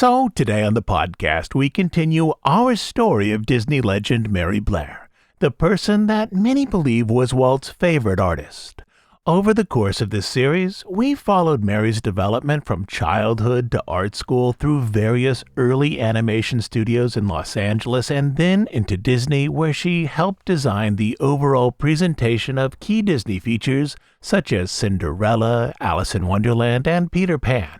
So today on the podcast, we continue our story of Disney legend Mary Blair, the person that many believe was Walt's favorite artist. Over the course of this series, we followed Mary's development from childhood to art school through various early animation studios in Los Angeles and then into Disney, where she helped design the overall presentation of key Disney features such as Cinderella, Alice in Wonderland, and Peter Pan.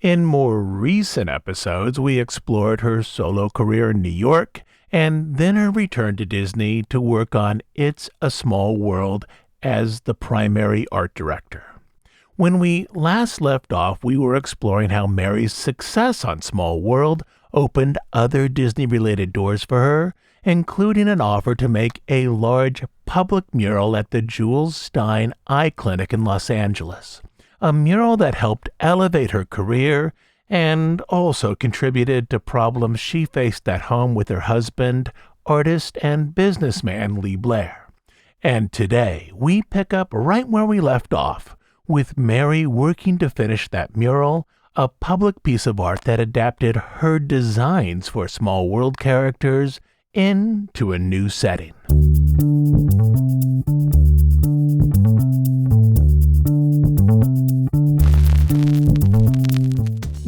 In more recent episodes, we explored her solo career in New York and then her return to Disney to work on It's a Small World as the primary art director. When we last left off, we were exploring how Mary's success on Small World opened other Disney-related doors for her, including an offer to make a large public mural at the Jules Stein Eye Clinic in Los Angeles. A mural that helped elevate her career and also contributed to problems she faced at home with her husband, artist and businessman Lee Blair. And today, we pick up right where we left off, with Mary working to finish that mural, a public piece of art that adapted her designs for Small World characters into a new setting.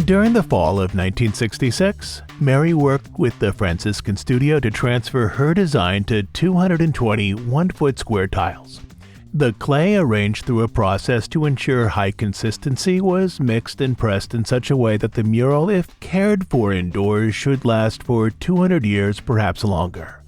During the fall of 1966, Mary worked with the Franciscan Studio to transfer her design to 220 one-foot square tiles. The clay, arranged through a process to ensure high consistency, was mixed and pressed in such a way that the mural, if cared for indoors, should last for 200 years, perhaps longer.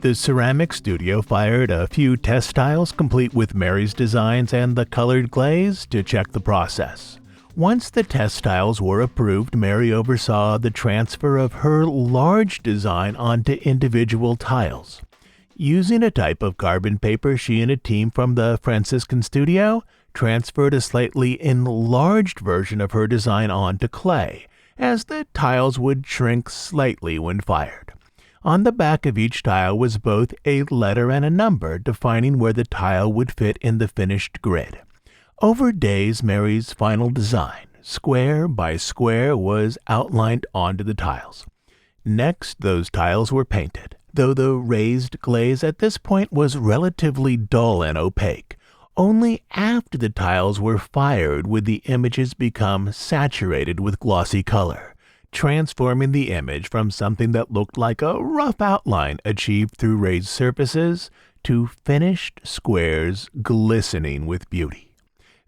The ceramic studio fired a few test tiles complete with Mary's designs and the colored glaze to check the process. Once the test tiles were approved, Mary oversaw the transfer of her large design onto individual tiles. Using a type of carbon paper, she and a team from the Franciscan Studio transferred a slightly enlarged version of her design onto clay, as the tiles would shrink slightly when fired. On the back of each tile was both a letter and a number, defining where the tile would fit in the finished grid. Over days, Mary's final design, square by square, was outlined onto the tiles. Next, those tiles were painted, though the raised glaze at this point was relatively dull and opaque. Only after the tiles were fired would the images become saturated with glossy color, transforming the image from something that looked like a rough outline achieved through raised surfaces to finished squares glistening with beauty.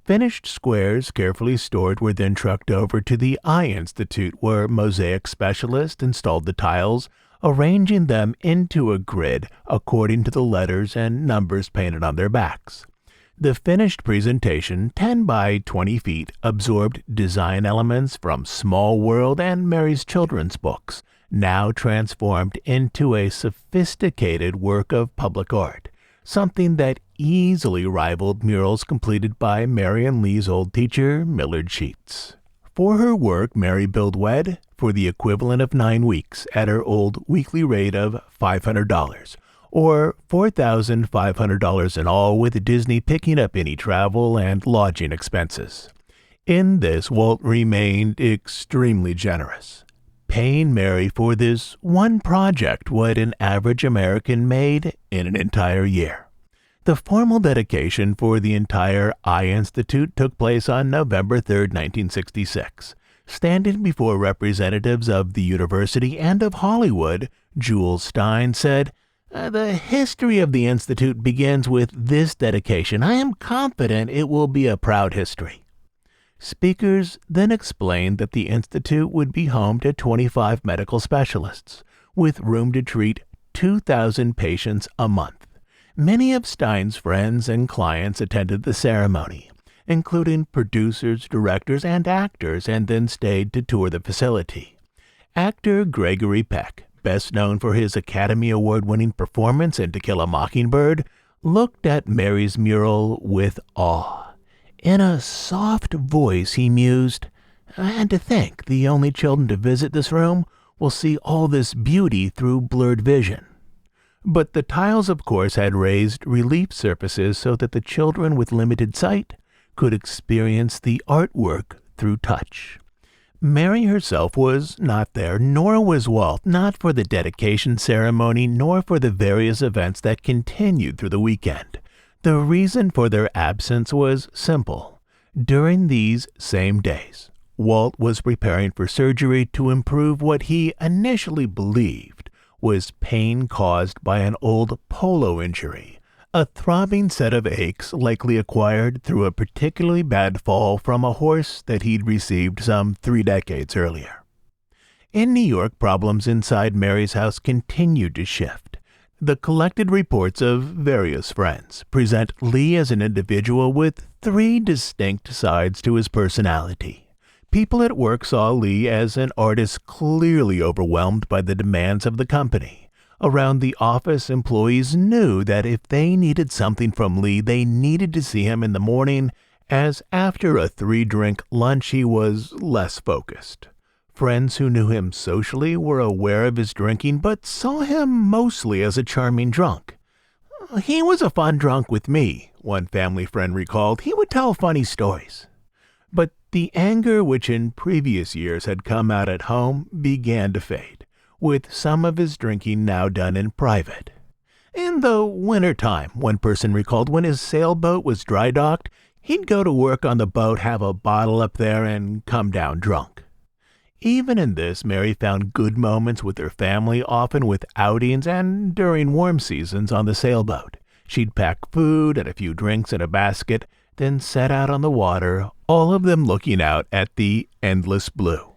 Finished squares, carefully stored, were then trucked over to the Eye Institute, where mosaic specialists installed the tiles, arranging them into a grid according to the letters and numbers painted on their backs. The finished presentation, 10 by 20 feet, absorbed design elements from Small World and Mary's children's books, now transformed into a sophisticated work of public art, something that easily rivaled murals completed by Mary and Lee's old teacher, Millard Sheets. For her work, Mary billed WED for the equivalent of 9 weeks at her old weekly rate of $500, or $4,500 in all, with Disney picking up any travel and lodging expenses. In this, Walt remained extremely generous, paying Mary for this one project what an average American made in an entire year. The formal dedication for the entire Eye Institute took place on November 3, 1966. Standing before representatives of the university and of Hollywood, Jules Stein said, "The history of the Institute begins with this dedication. I am confident it will be a proud history." Speakers then explained that the Institute would be home to 25 medical specialists, with room to treat 2,000 patients a month. Many of Stein's friends and clients attended the ceremony, including producers, directors, and actors, and then stayed to tour the facility. Actor Gregory Peck, best known for his Academy Award-winning performance in To Kill a Mockingbird, looked at Mary's mural with awe. In a soft voice, he mused, "And to think the only children to visit this room will see all this beauty through blurred vision." But the tiles, of course, had raised relief surfaces so that the children with limited sight could experience the artwork through touch. Mary herself was not there, nor was Walt, not for the dedication ceremony, nor for the various events that continued through the weekend. The reason for their absence was simple. During these same days, Walt was preparing for surgery to improve what he initially believed was pain caused by an old polo injury, a throbbing set of aches likely acquired through a particularly bad fall from a horse that he'd received some 3 decades earlier. In New York, problems inside Mary's house continued to shift. The collected reports of various friends present Lee as an individual with 3 distinct sides to his personality. People at work saw Lee as an artist clearly overwhelmed by the demands of the company. Around the office, employees knew that if they needed something from Lee, they needed to see him in the morning, as after a 3-drink lunch he was less focused. Friends who knew him socially were aware of his drinking, but saw him mostly as a charming drunk. "He was a fun drunk with me," one family friend recalled. "He would tell funny stories." But the anger which in previous years had come out at home began to fade, with some of his drinking now done in private. In the winter time, one person recalled, when his sailboat was dry docked, he'd go to work on the boat, have a bottle up there, and come down drunk. Even in this, Mary found good moments with her family, often with outings and during warm seasons on the sailboat. She'd pack food and a few drinks in a basket, then set out on the water, all of them looking out at the endless blue.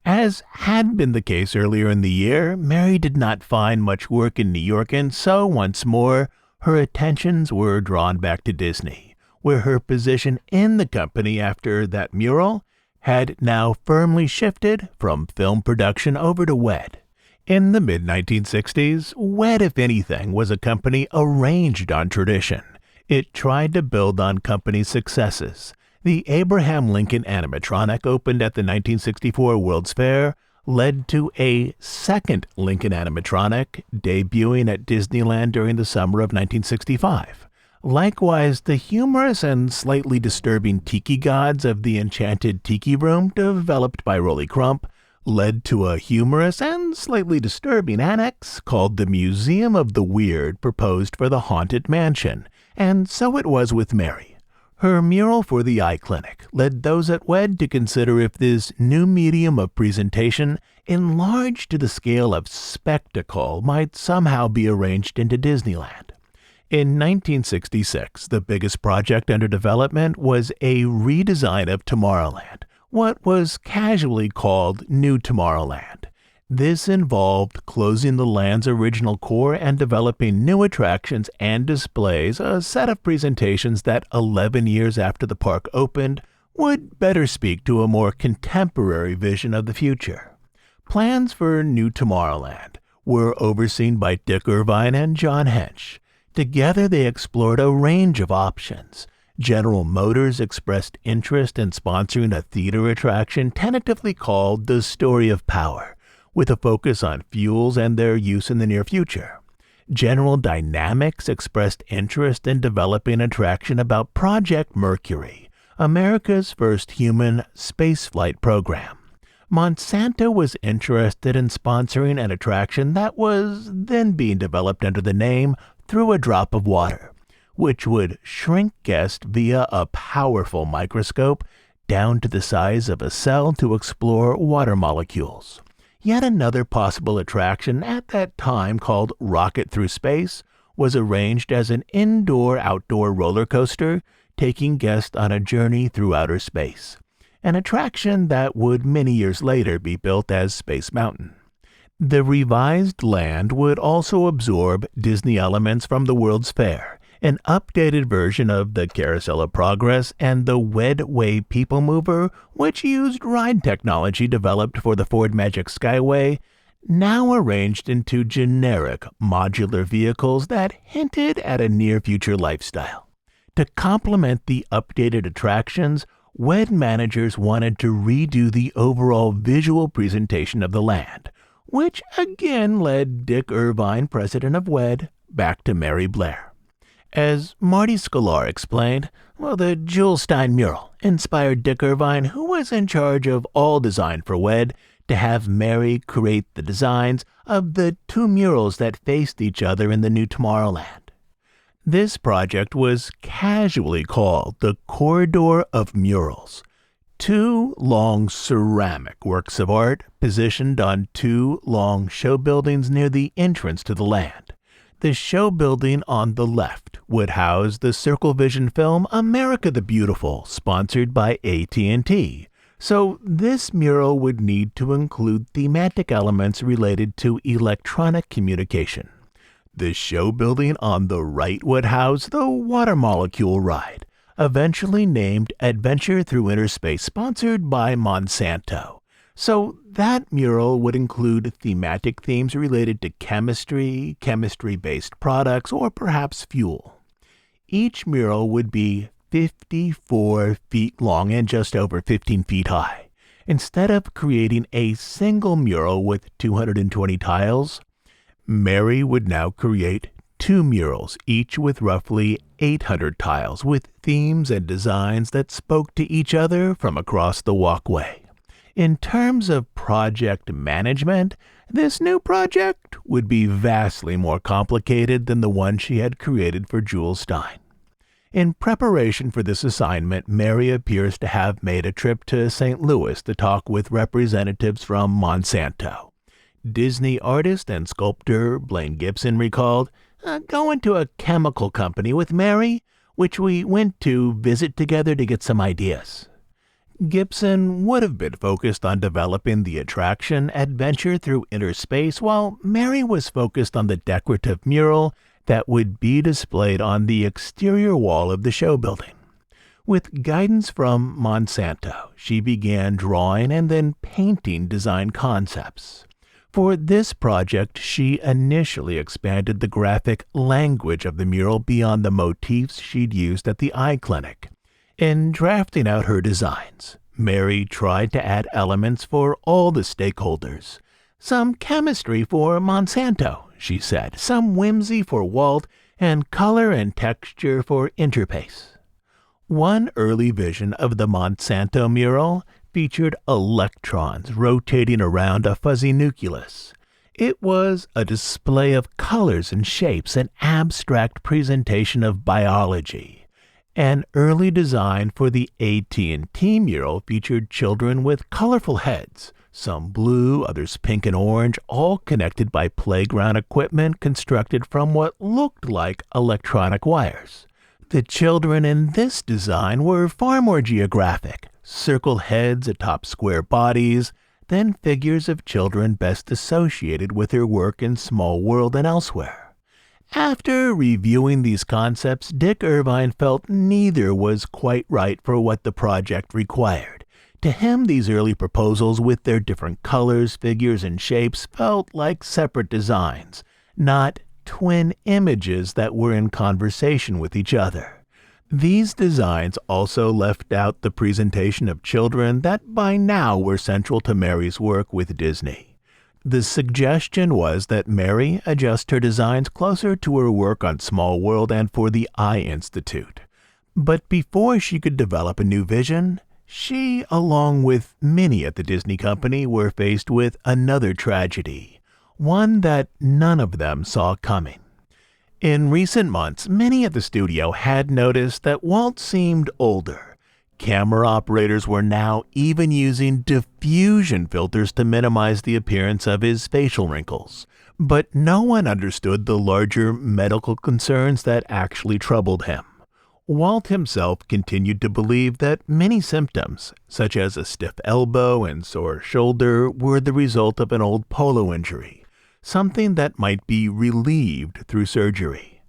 As had been the case earlier in the year, Mary did not find much work in New York, and so once more her attentions were drawn back to Disney, where her position in the company after that mural had now firmly shifted from film production over to WED. In the mid-1960s, WED, if anything, was a company arranged on tradition. It tried to build on company successes. The Abraham Lincoln animatronic opened at the 1964 World's Fair, led to a second Lincoln animatronic debuting at Disneyland during the summer of 1965. Likewise, the humorous and slightly disturbing tiki gods of the Enchanted Tiki Room, developed by Rolly Crump, led to a humorous and slightly disturbing annex called the Museum of the Weird, proposed for the Haunted Mansion. And so it was with Mary. Her mural for the eye clinic led those at WED to consider if this new medium of presentation, enlarged to the scale of spectacle, might somehow be arranged into Disneyland. In 1966, the biggest project under development was a redesign of Tomorrowland, what was casually called New Tomorrowland. This involved closing the land's original core and developing new attractions and displays, a set of presentations that 11 years after the park opened would better speak to a more contemporary vision of the future. Plans for New Tomorrowland were overseen by Dick Irvine and John Hench. Together they explored a range of options. General Motors expressed interest in sponsoring a theater attraction tentatively called The Story of Power, with a focus on fuels and their use in the near future. General Dynamics expressed interest in developing an attraction about Project Mercury, America's first human spaceflight program. Monsanto was interested in sponsoring an attraction that was then being developed under the name Through a Drop of Water, which would shrink guests via a powerful microscope down to the size of a cell to explore water molecules. Yet another possible attraction at that time, called Rocket Through Space, was arranged as an indoor-outdoor roller coaster taking guests on a journey through outer space, an attraction that would many years later be built as Space Mountain. The revised land would also absorb Disney elements from the World's Fair, an updated version of the Carousel of Progress and the Wedway People Mover, which used ride technology developed for the Ford Magic Skyway, now arranged into generic modular vehicles that hinted at a near-future lifestyle. To complement the updated attractions, WED managers wanted to redo the overall visual presentation of the land, which again led Dick Irvine, president of WED, back to Mary Blair. As Marty Sklar explained, the Jules Stein mural inspired Dick Irvine, who was in charge of all design for WED, to have Mary create the designs of the two murals that faced each other in the new Tomorrowland. This project was casually called the Corridor of Murals. Two long ceramic works of art positioned on two long show buildings near the entrance to the land. The show building on the left would house the Circle Vision film America the Beautiful, sponsored by AT&T. So this mural would need to include thematic elements related to electronic communication. The show building on the right would house the Water Molecule ride, eventually named Adventure Through Inner Space, sponsored by Monsanto. So that mural would include thematic themes related to chemistry, chemistry-based products, or perhaps fuel. Each mural would be 54 feet long and just over 15 feet high. Instead of creating a single mural with 220 tiles, Mary would now create two murals, each with roughly 800 tiles, with themes and designs that spoke to each other from across the walkway. In terms of project management, this new project would be vastly more complicated than the one she had created for Jules Stein. In preparation for this assignment, Mary appears to have made a trip to St. Louis to talk with representatives from Monsanto. Disney artist and sculptor Blaine Gibson recalled, going to a chemical company with Mary, which we went to visit together to get some ideas. Gibson would have been focused on developing the attraction Adventure Through Inner Space, while Mary was focused on the decorative mural that would be displayed on the exterior wall of the show building. With guidance from Monsanto, she began drawing and then painting design concepts. For this project, she initially expanded the graphic language of the mural beyond the motifs she'd used at the eye clinic. In drafting out her designs, Mary tried to add elements for all the stakeholders. Some chemistry for Monsanto, she said, some whimsy for Walt, and color and texture for Interpace. One early vision of the Monsanto mural featured electrons rotating around a fuzzy nucleus. It was a display of colors and shapes, an abstract presentation of biology. An early design for the AT&T mural featured children with colorful heads, some blue, others pink and orange, all connected by playground equipment constructed from what looked like electronic wires. The children in this design were far more geographic, circle heads atop square bodies, than figures of children best associated with her work in Small World and elsewhere. After reviewing these concepts, Dick Irvine felt neither was quite right for what the project required. To him, these early proposals with their different colors, figures, and shapes felt like separate designs, not twin images that were in conversation with each other. These designs also left out the presentation of children that by now were central to Mary's work with Disney. The suggestion was that Mary adjust her designs closer to her work on Small World and for the Eye Institute. But before she could develop a new vision, she, along with many at the Disney Company, were faced with another tragedy, one that none of them saw coming. In recent months, many at the studio had noticed that Walt seemed older. Camera operators were now even using diffusion filters to minimize the appearance of his facial wrinkles. But no one understood the larger medical concerns that actually troubled him. Walt himself continued to believe that many symptoms, such as a stiff elbow and sore shoulder, were the result of an old polo injury, something that might be relieved through surgery.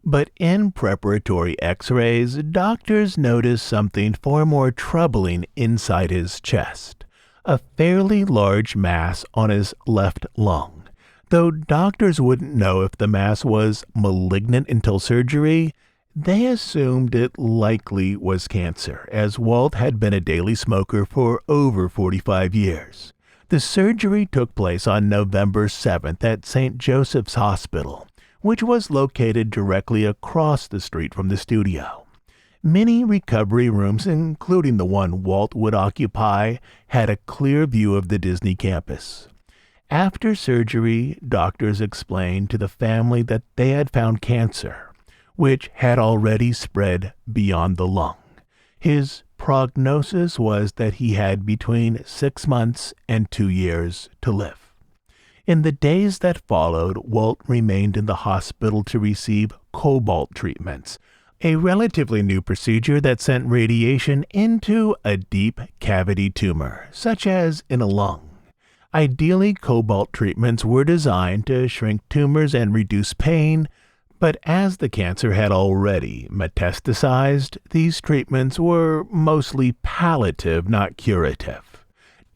But in preparatory x-rays, doctors noticed something far more troubling inside his chest, a fairly large mass on his left lung. Though doctors wouldn't know if the mass was malignant until surgery, they assumed it likely was cancer, as Walt had been a daily smoker for over 45 years. The surgery took place on November 7th at St. Joseph's Hospital, which was located directly across the street from the studio. Many recovery rooms, including the one Walt would occupy, had a clear view of the Disney campus. After surgery, doctors explained to the family that they had found cancer, which had already spread beyond the lung. His prognosis was that he had between 6 months and 2 years to live. In the days that followed, Walt remained in the hospital to receive cobalt treatments, a relatively new procedure that sent radiation into a deep cavity tumor, such as in a lung. Ideally, cobalt treatments were designed to shrink tumors and reduce pain, but as the cancer had already metastasized, these treatments were mostly palliative, not curative.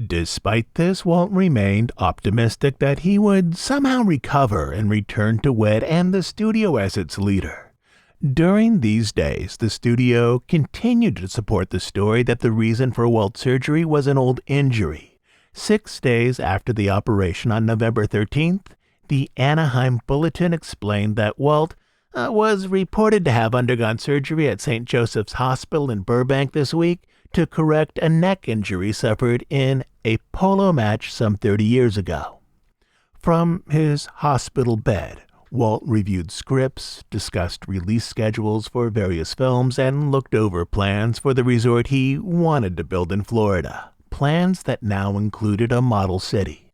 Despite this, Walt remained optimistic that he would somehow recover and return to WED and the studio as its leader. During these days, the studio continued to support the story that the reason for Walt's surgery was an old injury. 6 days after the operation on November 13th, the Anaheim Bulletin explained that Walt was reported to have undergone surgery at St. Joseph's Hospital in Burbank this week to correct a neck injury suffered in a polo match some 30 years ago. From his hospital bed, Walt reviewed scripts, discussed release schedules for various films, and looked over plans for the resort he wanted to build in Florida. Plans that now included a model city.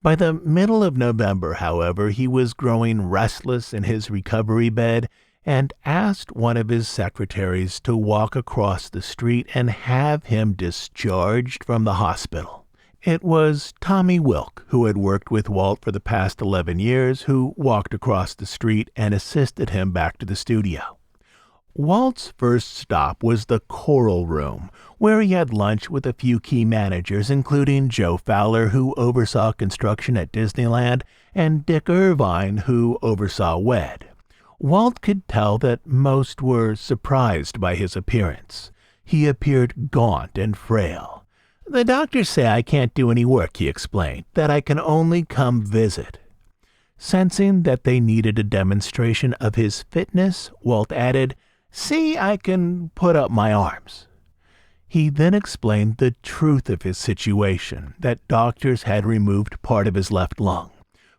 By the middle of November, however, he was growing restless in his recovery bed and asked one of his secretaries to walk across the street and have him discharged from the hospital. It was Tommy Wilk, who had worked with Walt for the past 11 years, who walked across the street and assisted him back to the studio. Walt's first stop was the Coral Room, where he had lunch with a few key managers, including Joe Fowler, who oversaw construction at Disneyland, and Dick Irvine, who oversaw WED. Walt could tell that most were surprised by his appearance. He appeared gaunt and frail. "The doctors say I can't do any work," he explained, "that I can only come visit." Sensing that they needed a demonstration of his fitness, Walt added, "See, I can put up my arms." He then explained the truth of his situation, that doctors had removed part of his left lung.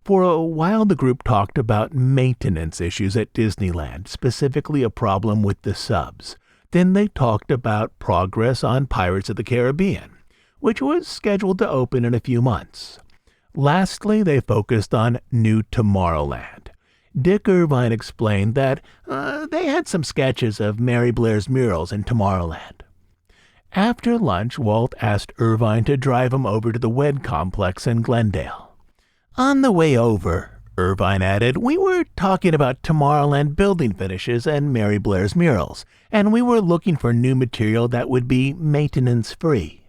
For a while, the group talked about maintenance issues at Disneyland, specifically a problem with the subs. Then they talked about progress on Pirates of the Caribbean, which was scheduled to open in a few months. Lastly, they focused on New Tomorrowland. Dick Irvine explained that they had some sketches of Mary Blair's murals in Tomorrowland. After lunch, Walt asked Irvine to drive him over to the WED complex in Glendale. "On the way over," Irvine added, "we were talking about Tomorrowland building finishes and Mary Blair's murals, and we were looking for new material that would be maintenance-free."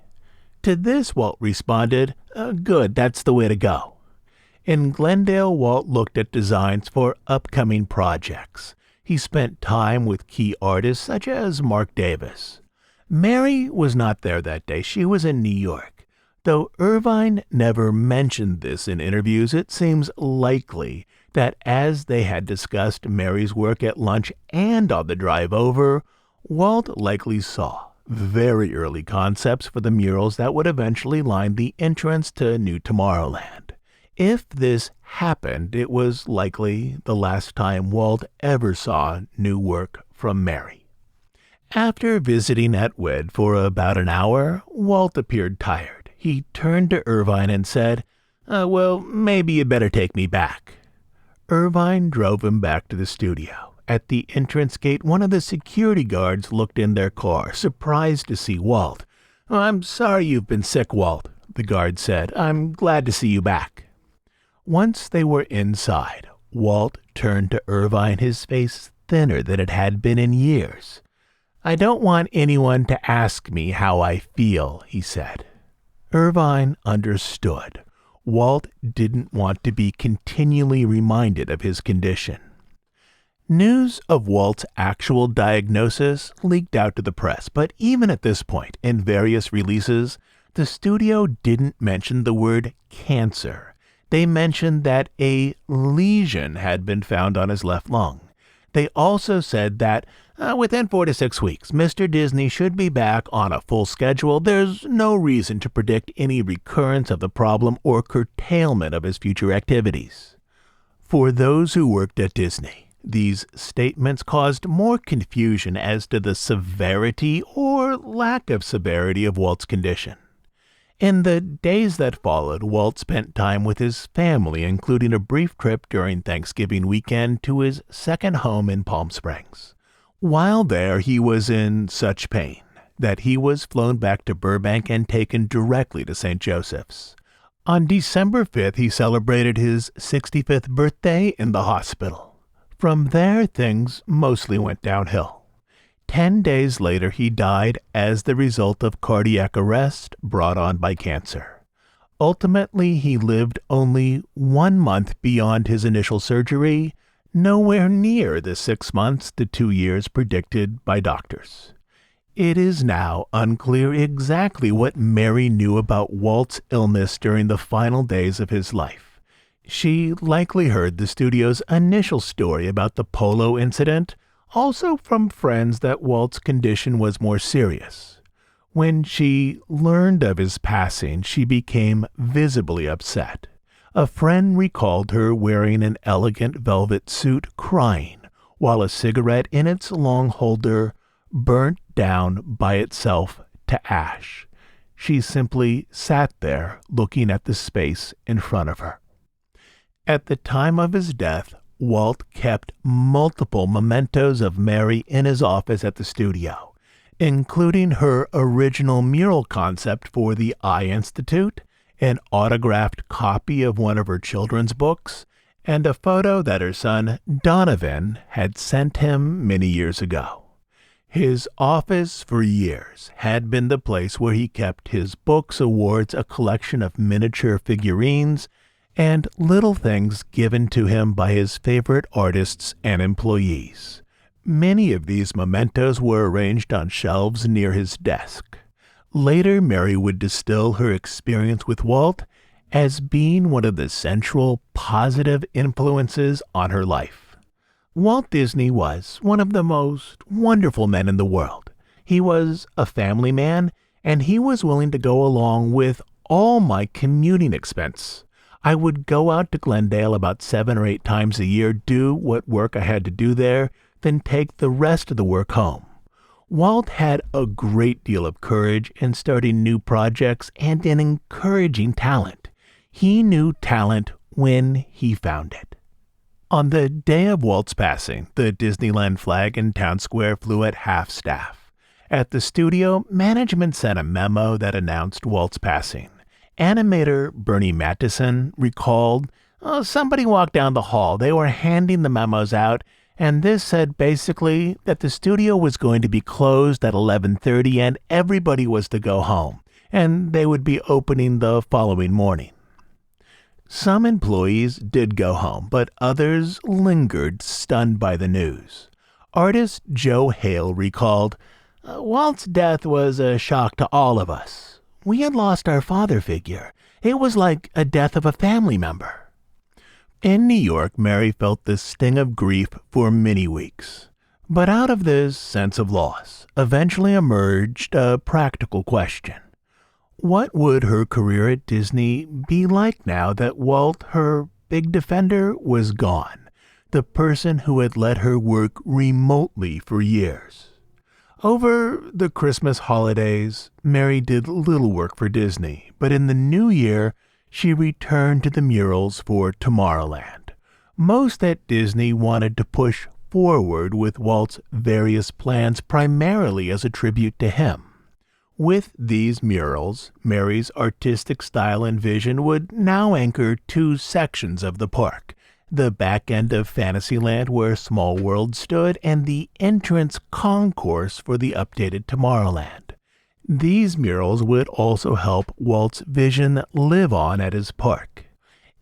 To this, Walt responded, "Good, that's the way to go." In Glendale, Walt looked at designs for upcoming projects. He spent time with key artists such as Mark Davis. Mary was not there that day. She was in New York. Though Irvine never mentioned this in interviews, it seems likely that as they had discussed Mary's work at lunch and on the drive over, Walt likely saw very early concepts for the murals that would eventually line the entrance to New Tomorrowland. If this happened, it was likely the last time Walt ever saw new work from Mary. After visiting at WED for about an hour, Walt appeared tired. He turned to Irvine and said, "Well, maybe you better take me back." Irvine drove him back to the studio. At the entrance gate, one of the security guards looked in their car, surprised to see Walt. "I'm sorry you've been sick, Walt," the guard said. "I'm glad to see you back." Once they were inside, Walt turned to Irvine, his face thinner than it had been in years. "I don't want anyone to ask me how I feel," he said. Irvine understood. Walt didn't want to be continually reminded of his condition. News of Walt's actual diagnosis leaked out to the press, but even at this point, in various releases, the studio didn't mention the word cancer. They mentioned that a lesion had been found on his left lung. They also said that within 4 to 6 weeks, Mr. Disney should be back on a full schedule. There's no reason to predict any recurrence of the problem or curtailment of his future activities. For those who worked at Disney, these statements caused more confusion as to the severity or lack of severity of Walt's condition. In the days that followed, Walt spent time with his family, including a brief trip during Thanksgiving weekend to his second home in Palm Springs. While there, he was in such pain that he was flown back to Burbank and taken directly to St. Joseph's. On December 5th, he celebrated his 65th birthday in the hospital. From there, things mostly went downhill. 10 days later, he died as the result of cardiac arrest brought on by cancer. Ultimately, he lived only 1 month beyond his initial surgery, nowhere near the 6 months to 2 years predicted by doctors. It is now unclear exactly what Mary knew about Walt's illness during the final days of his life. She likely heard the studio's initial story about the polo incident, also from friends that Walt's condition was more serious. When she learned of his passing, she became visibly upset. A friend recalled her wearing an elegant velvet suit, crying, while a cigarette in its long holder burnt down by itself to ash. She simply sat there looking at the space in front of her. At the time of his death, Walt kept multiple mementos of Mary in his office at the studio, including her original mural concept for the Eye Institute, an autographed copy of one of her children's books, and a photo that her son, Donovan, had sent him many years ago. His office for years had been the place where he kept his books, awards, a collection of miniature figurines, and little things given to him by his favorite artists and employees. Many of these mementos were arranged on shelves near his desk. Later, Mary would distill her experience with Walt as being one of the central positive influences on her life. Walt Disney was one of the most wonderful men in the world. He was a family man, and he was willing to go along with all my commuting expense. I would go out to Glendale about 7 or 8 times a year, do what work I had to do there, then take the rest of the work home. Walt had a great deal of courage in starting new projects and in encouraging talent. He knew talent when he found it. On the day of Walt's passing, the Disneyland flag in Town Square flew at half-staff. At the studio, management sent a memo that announced Walt's passing. Animator Bernie Mattison recalled, somebody walked down the hall. They were handing the memos out, and this said basically that the studio was going to be closed at 11:30 and everybody was to go home, and they would be opening the following morning. Some employees did go home, but others lingered, stunned by the news. Artist Joe Hale recalled, Walt's death was a shock to all of us. We had lost our father figure. It was like a death of a family member. In New York, Mary felt the sting of grief for many weeks. But out of this sense of loss eventually emerged a practical question. What would her career at Disney be like now that Walt, her big defender, was gone, the person who had let her work remotely for years? Over the Christmas holidays, Mary did little work for Disney, but in the new year, she returned to the murals for Tomorrowland. Most at Disney wanted to push forward with Walt's various plans primarily as a tribute to him. With these murals, Mary's artistic style and vision would now anchor 2 sections of the park: the back end of Fantasyland where Small World stood, and the entrance concourse for the updated Tomorrowland. These murals would also help Walt's vision live on at his park.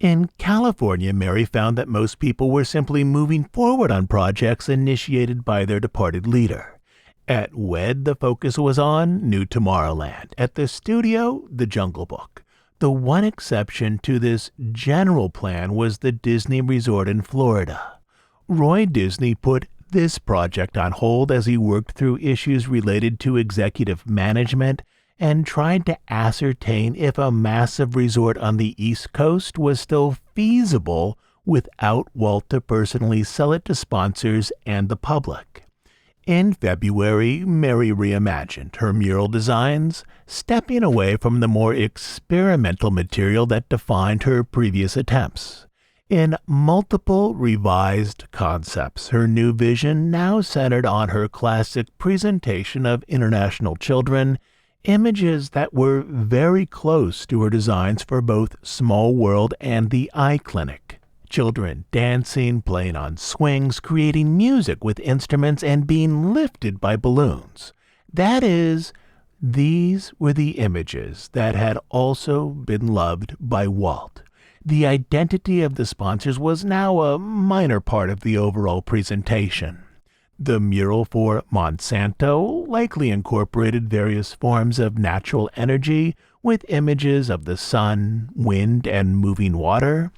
In California, Mary found that most people were simply moving forward on projects initiated by their departed leader. At WED, the focus was on New Tomorrowland. At the studio, The Jungle Book. The one exception to this general plan was the Disney resort in Florida. Roy Disney put this project on hold as he worked through issues related to executive management and tried to ascertain if a massive resort on the East Coast was still feasible without Walt to personally sell it to sponsors and the public. In February, Mary reimagined her mural designs, stepping away from the more experimental material that defined her previous attempts. In multiple revised concepts, her new vision now centered on her classic presentation of international children, images that were very close to her designs for both Small World and the Eye Clinic. Children dancing, playing on swings, creating music with instruments, and being lifted by balloons. That is, these were the images that had also been loved by Walt. The identity of the sponsors was now a minor part of the overall presentation. The mural for Monsanto likely incorporated various forms of natural energy with images of the sun, wind, and moving water.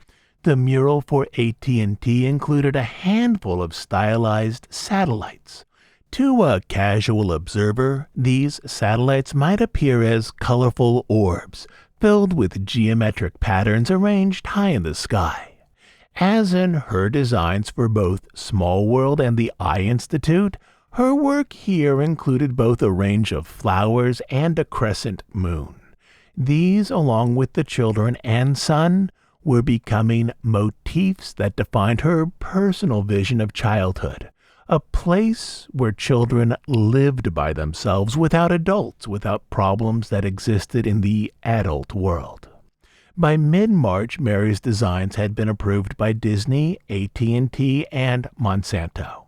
The mural for AT&T included a handful of stylized satellites. To a casual observer, these satellites might appear as colorful orbs, filled with geometric patterns arranged high in the sky. As in her designs for both Small World and the Eye Institute, her work here included both a range of flowers and a crescent moon. These, along with the children and sun, were becoming motifs that defined her personal vision of childhood, a place where children lived by themselves without adults, without problems that existed in the adult world. By mid-March, Mary's designs had been approved by Disney, AT&T, and Monsanto.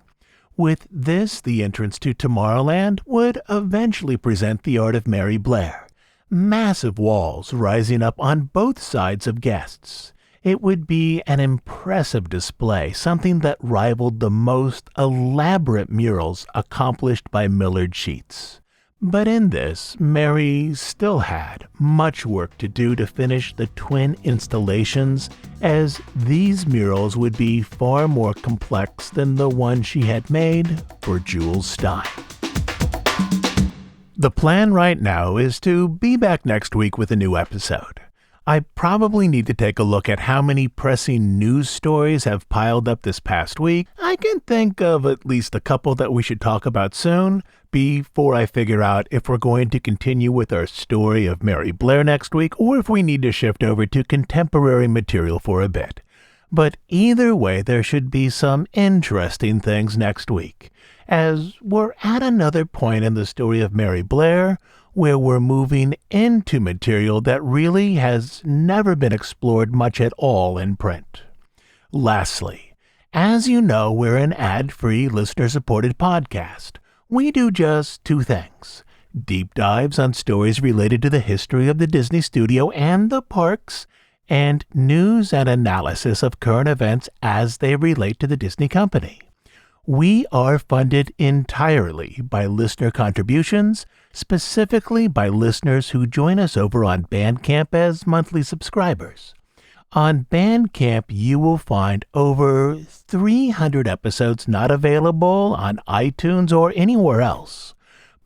With this, the entrance to Tomorrowland would eventually present the art of Mary Blair. Massive walls rising up on both sides of guests. It would be an impressive display, something that rivaled the most elaborate murals accomplished by Millard Sheets. But in this, Mary still had much work to do to finish the twin installations, as these murals would be far more complex than the one she had made for Jules Stein. The plan right now is to be back next week with a new episode. I probably need to take a look at how many pressing news stories have piled up this past week. I can think of at least a couple that we should talk about soon before I figure out if we're going to continue with our story of Mary Blair next week or if we need to shift over to contemporary material for a bit. But either way, there should be some interesting things next week, as we're at another point in the story of Mary Blair where we're moving into material that really has never been explored much at all in print. Lastly, as you know, we're an ad-free, listener-supported podcast. We do just two things: deep dives on stories related to the history of the Disney studio and the parks, and news and analysis of current events as they relate to the Disney company. We are funded entirely by listener contributions, specifically by listeners who join us over on Bandcamp as monthly subscribers. On Bandcamp, you will find over 300 episodes not available on iTunes or anywhere else.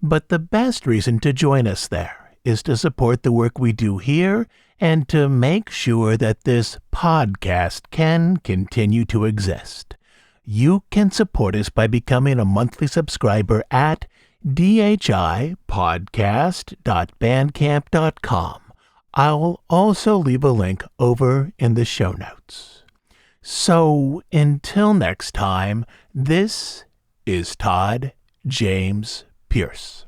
But the best reason to join us there is to support the work we do here and to make sure that this podcast can continue to exist. You can support us by becoming a monthly subscriber at dhipodcast.bandcamp.com. I'll also leave a link over in the show notes. So until next time, this is Todd James Pierce.